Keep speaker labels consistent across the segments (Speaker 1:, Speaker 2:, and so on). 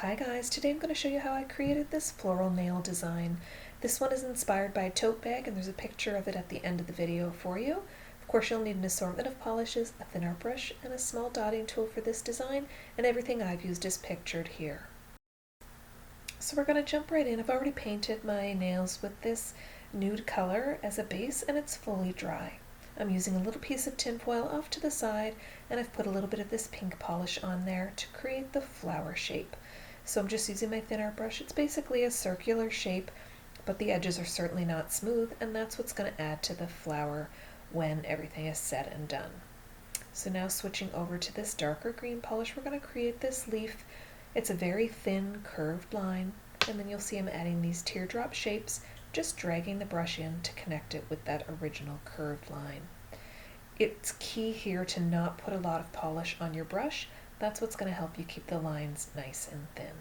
Speaker 1: Hi guys, today I'm going to show you how I created this floral nail design. This one is inspired by a tote bag and there's a picture of it at the end of the video for you. Of course you'll need an assortment of polishes, a thin art brush, and a small dotting tool for this design, and everything I've used is pictured here. So we're going to jump right in. I've already painted my nails with this nude color as a base and it's fully dry. I'm using a little piece of tinfoil off to the side and I've put a little bit of this pink polish on there to create the flower shape. So I'm just using my thin art brush. It's basically a circular shape, but the edges are certainly not smooth, and that's what's going to add to the flower when everything is said and done. So now switching over to this darker green polish, we're going to create this leaf. It's a very thin curved line, and then you'll see I'm adding these teardrop shapes, just dragging the brush in to connect it with that original curved line. It's key here to not put a lot of polish on your brush. That's what's going to help you keep the lines nice and thin.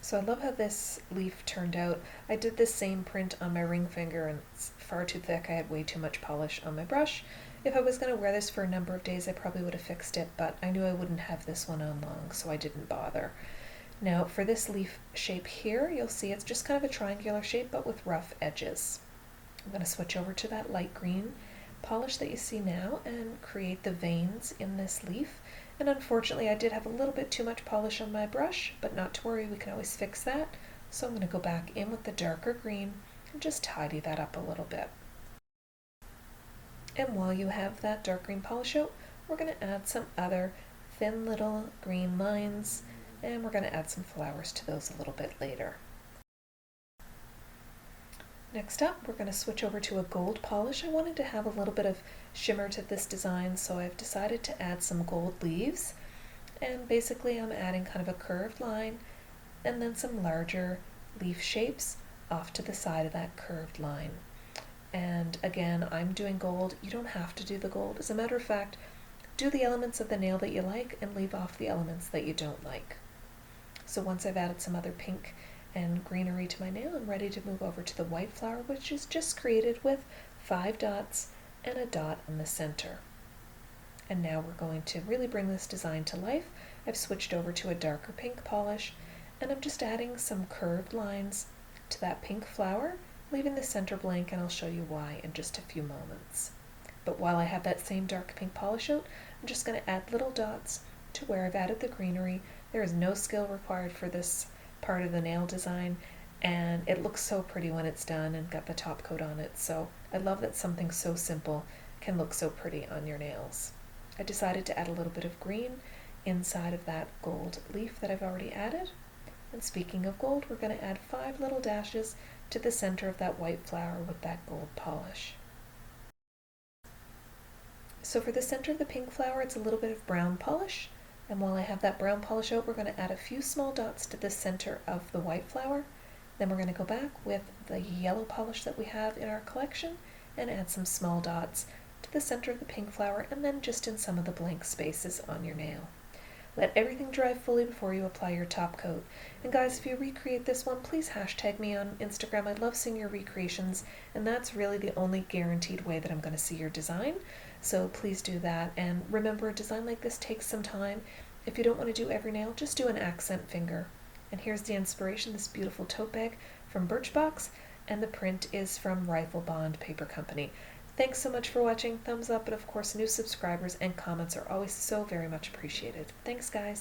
Speaker 1: So I love how this leaf turned out. I did this same print on my ring finger and it's far too thick. I had way too much polish on my brush. If I was going to wear this for a number of days, I probably would have fixed it, but I knew I wouldn't have this one on long, so I didn't bother. Now for this leaf shape here, you'll see it's just kind of a triangular shape, but with rough edges. I'm going to switch over to that light green polish that you see now and create the veins in this leaf. And unfortunately I did have a little bit too much polish on my brush, but not to worry, we can always fix that. So I'm going to go back in with the darker green and just tidy that up a little bit. And while you have that dark green polish out, we're going to add some other thin little green lines, and we're going to add some flowers to those a little bit later. Next up, we're going to switch over to a gold polish. I wanted to have a little bit of shimmer to this design, so I've decided to add some gold leaves. And basically I'm adding kind of a curved line and then some larger leaf shapes off to the side of that curved line. And again, I'm doing gold. You don't have to do the gold. As a matter of fact, do the elements of the nail that you like and leave off the elements that you don't like. So once I've added some other pink and greenery to my nail, I'm ready to move over to the white flower, which is just created with 5 dots and a dot in the center. And now we're going to really bring this design to life. I've switched over to a darker pink polish and I'm just adding some curved lines to that pink flower, leaving the center blank, and I'll show you why in just a few moments. But while I have that same dark pink polish out, I'm just going to add little dots to where I've added the greenery. There is no skill required for this part of the nail design, and it looks so pretty when it's done and got the top coat on it. So I love that something so simple can look so pretty on your nails. I decided to add a little bit of green inside of that gold leaf that I've already added. And speaking of gold, we're going to add 5 little dashes to the center of that white flower with that gold polish. So for the center of the pink flower, it's a little bit of brown polish. And while I have that brown polish out, we're going to add a few small dots to the center of the white flower. Then we're going to go back with the yellow polish that we have in our collection and add some small dots to the center of the pink flower, and then just in some of the blank spaces on your nail. Let everything dry fully before you apply your top coat. And guys, if you recreate this one, please hashtag me on Instagram. I love seeing your recreations, and that's really the only guaranteed way that I'm going to see your design. So please do that. And remember, a design like this takes some time. If you don't want to do every nail, just do an accent finger. And here's the inspiration, this beautiful tote bag from Birchbox, and the print is from Rifle Bond Paper Company. Thanks so much for watching. Thumbs up, and of course new subscribers and comments are always so very much appreciated. Thanks guys.